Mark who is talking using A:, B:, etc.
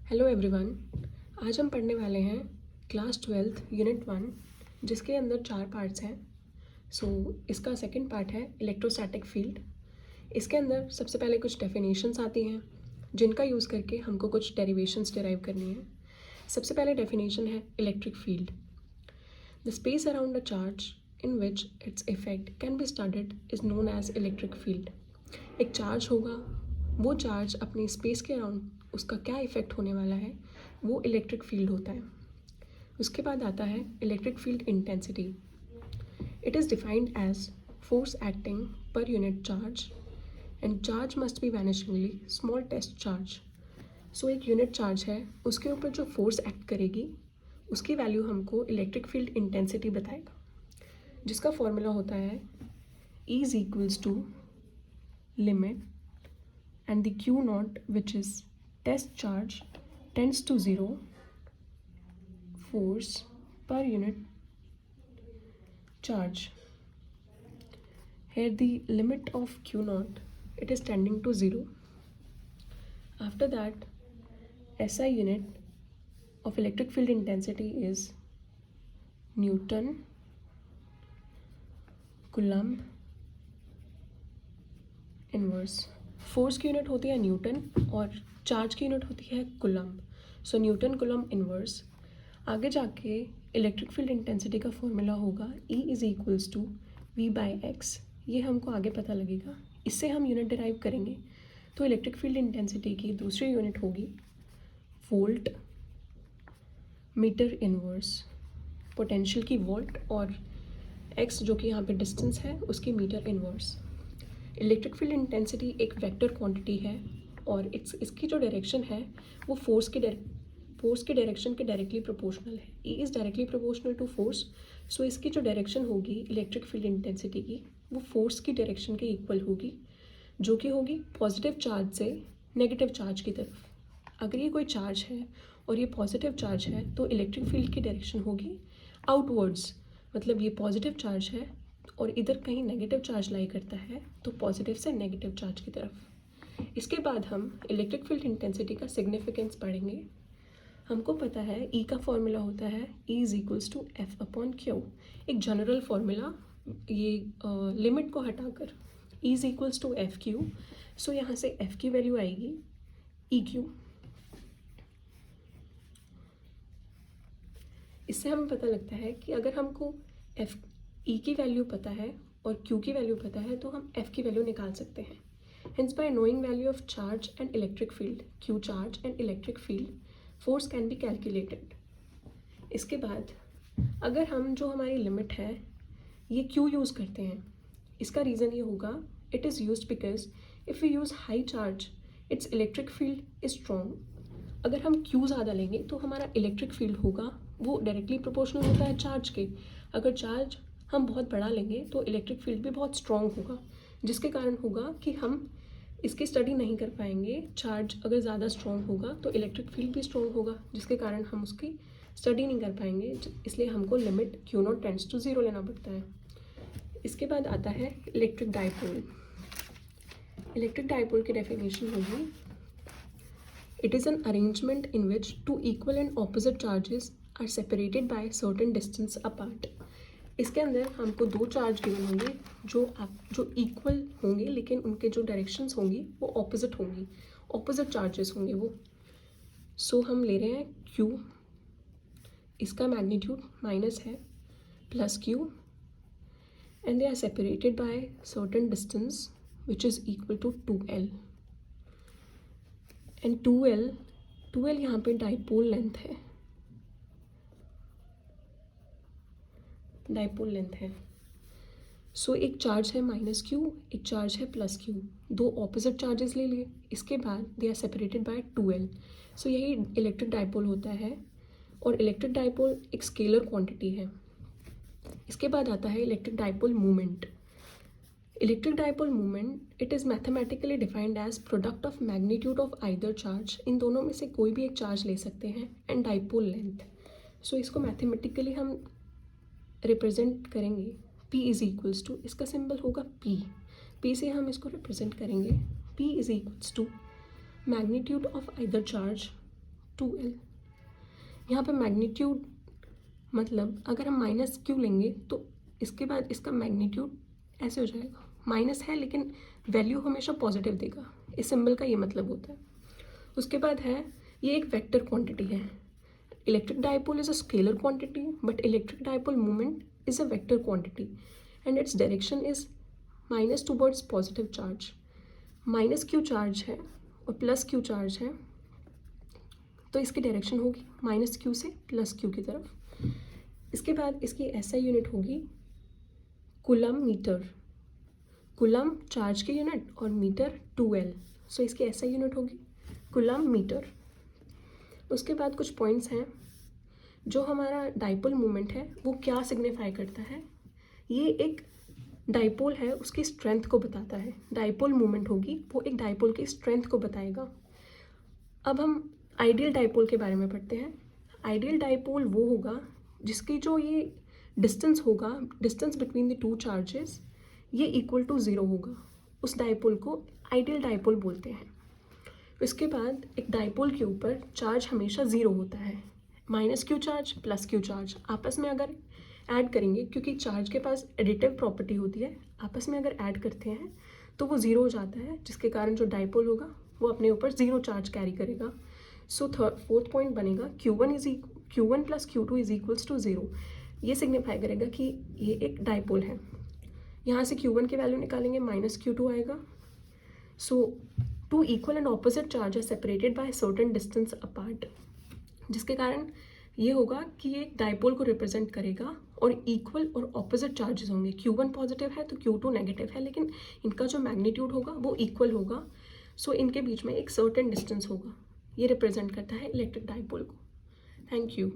A: Hello everyone. आज हम पढ़ने वाले हैं क्लास 12 यूनिट 1 जिसके अंदर 4 पार्ट्स हैं। इसका सेकंड पार्ट है इलेक्ट्रोस्टैटिक फील्ड। इसके अंदर सबसे पहले कुछ डेफिनेशंस आती हैं जिनका यूज़ करके हमको कुछ डेरिवेशंस डिराइव करनी है। सबसे पहले डेफिनेशन है electric field. The space around a charge in which its effect can be studied is known as electric field. एक चार्ज होगा, वो चार्ज अपनी स्पेस के अराउंड उसका क्या इफ़ेक्ट होने वाला है वो इलेक्ट्रिक फील्ड होता है। उसके बाद आता है electric field intensity. It is defined as force acting per unit charge and charge must be vanishingly small test charge. एक यूनिट चार्ज है, उसके ऊपर जो फोर्स एक्ट करेगी उसकी वैल्यू हमको इलेक्ट्रिक फील्ड इंटेंसिटी बताएगा, जिसका फॉर्मूला होता है E is equals to limit and the Q naught, which is test charge, tends to 0 force per unit charge. Here the limit of Q naught, it is tending to 0. After that, SI unit of electric field intensity is Newton Coulomb inverse. Force की unit होती है Newton और charge की unit होती है coulomb. Newton coulomb inverse. आगे जाके electric field intensity का फॉर्मूला होगा E is equals to V by x. ये हमको आगे पता लगेगा, इससे हम यूनिट डिराइव करेंगे। तो इलेक्ट्रिक फील्ड इंटेंसिटी की दूसरी यूनिट होगी वोल्ट मीटर इन्वर्स। पोटेंशियल की वोल्ट और x जो कि यहाँ पे डिस्टेंस है उसकी metre inverse. Electric field intensity एक वेक्टर क्वांटिटी है और इसकी जो डायरेक्शन है वो फोर्स के डायरेक्शन के डायरेक्टली प्रोपोर्शनल है। E is directly proportional to force. इसकी जो डायरेक्शन होगी इलेक्ट्रिक फील्ड इंटेंसिटी की वो फोर्स की डायरेक्शन के इक्वल होगी, जो कि होगी पॉजिटिव चार्ज से नेगेटिव चार्ज की तरफ। अगर ये कोई चार्ज है और ये पॉजिटिव चार्ज है तो इलेक्ट्रिक फील्ड की डायरेक्शन होगी आउटवर्ड्स, मतलब ये पॉजिटिव चार्ज है और इधर कहीं नेगेटिव चार्ज लाई करता है तो पॉजिटिव से नेगेटिव चार्ज की तरफ। इसके बाद हम इलेक्ट्रिक फील्ड इंटेंसिटी का सिग्निफिकेंस पढ़ेंगे। हमको पता है E का फॉर्मूला होता है E is equals to F upon Q। एक जनरल फॉर्मूला, ये लिमिट को हटाकर E is equals to F Q. यहाँ से F की वैल्यू आएगी EQ। इससे हमें पता लगता है कि अगर हमको E की वैल्यू पता है और Q की वैल्यू पता है तो हम F की वैल्यू निकाल सकते हैं। Hence by knowing value of charge and electric field, Q charge and electric field, force can be calculated. इसके बाद अगर हम जो हमारी लिमिट है ये Q यूज़ करते हैं, इसका रीज़न ये होगा it is used because if we use high charge, its electric field is strong. अगर हम Q ज़्यादा लेंगे तो हमारा इलेक्ट्रिक फील्ड होगा वो डायरेक्टली प्रोपोर्शनल होता है चार्ज के। अगर चार्ज हम बहुत बड़ा लेंगे तो इलेक्ट्रिक फील्ड भी बहुत स्ट्रॉन्ग होगा, जिसके कारण होगा कि हम इसकी स्टडी नहीं कर पाएंगे। चार्ज अगर ज़्यादा स्ट्रॉन्ग होगा तो इलेक्ट्रिक फील्ड भी स्ट्रॉन्ग होगा, जिसके कारण हम उसकी स्टडी नहीं कर पाएंगे। इसलिए हमको limit Q not tends to 0 लेना पड़ता है। इसके बाद आता है इलेक्ट्रिक डाइपोल। इलेक्ट्रिक डाइपोल की डेफिनेशन होगी it is an arrangement in which two equal and opposite charges are separated by certain distance apart. इसके अंदर हमको दो चार्ज गिवन होंगे जो इक्वल होंगे, लेकिन उनके जो डायरेक्शंस होंगी वो ऑपोजिट होंगी, ऑपोजिट चार्जेस होंगे वो। हम ले रहे हैं Q, इसका मैग्नीट्यूड माइनस है, plus Q and they are separated by certain distance which is equal to 2L and 2L यहाँ पे डाइपोल लेंथ है, डाइपोल लेंथ है। एक चार्ज है माइनस Q, एक चार्ज है प्लस Q, दो ऑपोजिट चार्जेस ले लिए। इसके बाद दे आर सेपरेटेड बाय 2L। यही इलेक्ट्रिक डाइपोल होता है और इलेक्ट्रिक डाइपोल एक स्केलर क्वांटिटी है। इसके बाद आता है electric dipole movement. Electric dipole movement it is mathematically defined as product of magnitude of either charge. इन दोनों में से कोई भी एक चार्ज ले सकते हैं एंड डाइपोल लेंथ। इसको मैथमेटिकली हम रिप्रेजेंट करेंगे P इज इक्वल्स टू, इसका सिंबल होगा P से हम इसको रिप्रेजेंट करेंगे P is equals to magnitude of either charge 2L। यहाँ पे मैग्नीट्यूड मतलब अगर हम माइनस क्यू लेंगे तो इसके बाद इसका मैग्नीट्यूड ऐसे हो जाएगा, माइनस है लेकिन वैल्यू हमेशा पॉजिटिव देगा, इस सिंबल का ये मतलब होता है। उसके बाद है ये एक वेक्टर क्वांटिटी है। Electric dipole is a scalar quantity but electric dipole moment is a vector quantity and its direction is minus towards positive charge. Minus Q charge है और प्लस क्यू चार्ज है, तो इसकी डायरेक्शन होगी minus Q से plus Q की तरफ। इसके बाद इसकी एसआई यूनिट होगी कूलम मीटर। कूलम चार्ज की यूनिट और मीटर 2L, सो इसकी एसआई यूनिट होगी कूलम मीटर। उसके बाद कुछ पॉइंट्स हैं जो हमारा डाइपोल मोमेंट है वो क्या सिग्निफाई करता है। ये एक डाइपोल है उसकी स्ट्रेंथ को बताता है। डाइपोल मोमेंट होगी वो एक डाइपोल की स्ट्रेंथ को बताएगा। अब हम आइडियल डाइपोल के बारे में पढ़ते हैं। आइडियल डाइपोल वो होगा जिसकी जो ये डिस्टेंस होगा, distance between the two charges, ये इक्वल टू 0 होगा। उस डाइपोल को आइडियल डाइपोल बोलते हैं। इसके बाद एक डाइपोल के ऊपर चार्ज हमेशा 0 होता है। Minus Q charge plus Q charge आपस में अगर ऐड करेंगे, क्योंकि चार्ज के पास एडिटिव प्रॉपर्टी होती है, आपस में अगर ऐड करते हैं तो वो 0 हो जाता है, जिसके कारण जो डाइपोल होगा वो अपने ऊपर 0 चार्ज कैरी करेगा। सो फोर्थ पॉइंट बनेगा Q1 plus Q2 is equals to 0। ये सिग्निफाई करेगा कि ये एक डाइपोल है। यहाँ से Q1 की वैल्यू निकालेंगे माइनस Q2 आएगा। So two equal and opposite charge are separated by certain distance apart, जिसके कारण ये होगा कि ये डाइपोल को रिप्रेजेंट करेगा और इक्वल और ऑपोजिट चार्जेस होंगे। Q1 पॉजिटिव है तो Q2 नेगेटिव है, लेकिन इनका जो मैग्नीट्यूड होगा वो इक्वल होगा। सो इनके बीच में एक सर्टेन डिस्टेंस होगा। ये रिप्रेजेंट करता है इलेक्ट्रिक डाइपोल को। Thank you.